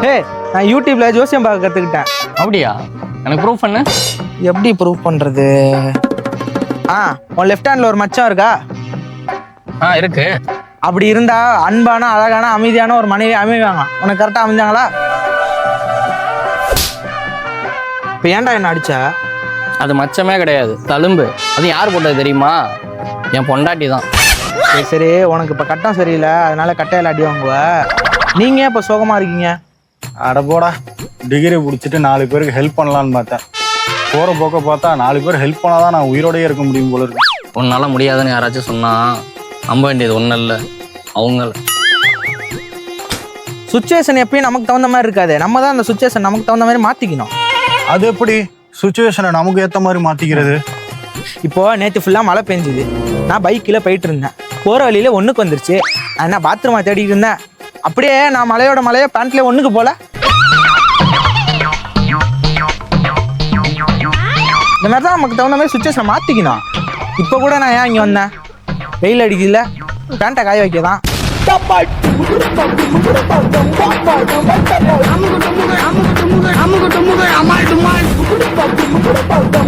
ஏய் நான் யூடியூப்ல ஜோசியம் பார்க்க கற்றுக்கிட்டேன். அப்படியா? எனக்கு ப்ரூஃப் பண்ணு. எப்படி ப்ரூவ் பண்ணுறது? உன் லெஃப்ட் ஹேண்டில் ஒரு மச்சம் இருக்கா? இருக்கு. அப்படி இருந்தா அன்பான அழகான அமைதியான ஒரு மனைவி அமைவாங்க. உனக்கு கரெக்டாக அமைஞ்சாங்களா? இப்போ ஏன்டா என்ன அடிச்ச? அது மச்சமே கிடையாது, தழும்பு. அது யார் போட்டது தெரியுமா? என் பொண்டாட்டி தான். சரி சரி, உனக்கு இப்போ கட்டம் சரியில்லை, அதனால கட்டையில் அடி வாங்குவ. நீங்கள் இப்போ சோகமாக இருக்கீங்க? அட போடா, டிகிரி பிடிச்சிட்டு 4 பேருக்கு ஹெல்ப் பண்ணலான்னு பார்த்தேன். போகிற போக்க பார்த்தா 4 பேர் ஹெல்ப் பண்ணாதான் நான் உயிரோடயே இருக்க முடியும் போல இருக்கு. உன்னால முடியாதுன்னு யாராச்சும் சொன்னா நம்ப வேண்டியது ஒன்றும் இல்லை, அவங்கள. சுச்சுவேஷன் எப்பயும் நமக்கு தகுந்த மாதிரி இருக்காது. நம்ம தான் அந்த சுச்சுவேஷன் நமக்கு தகுந்த மாதிரி மாற்றிக்கணும். அது எப்படி சுச்சுவேஷனை நமக்கு ஏற்ற மாதிரி மாற்றிக்கிறது? இப்போது நேற்று ஃபுல்லாக மழை பெஞ்சுது. நான் பைக்கில் போயிட்டு இருந்தேன். போகிற வழியில் ஒன்றுக்கு வந்துருச்சு. நான் பாத்ரூமை தேடிட்டு இருந்தேன். அப்படியே நான் மலையை பேண்ட்லேயே ஒன்றுக்கு போல. இந்த மாதிரி தான் நமக்கு தகுந்த மாதிரி சுச்சுவேஷனை மாற்றிக்கணும். இப்போ கூட நான் ஏன் இங்கே வந்தேன்? வெயில் அடிக்கல, பேண்ட்டை காய வைக்க தான். I'm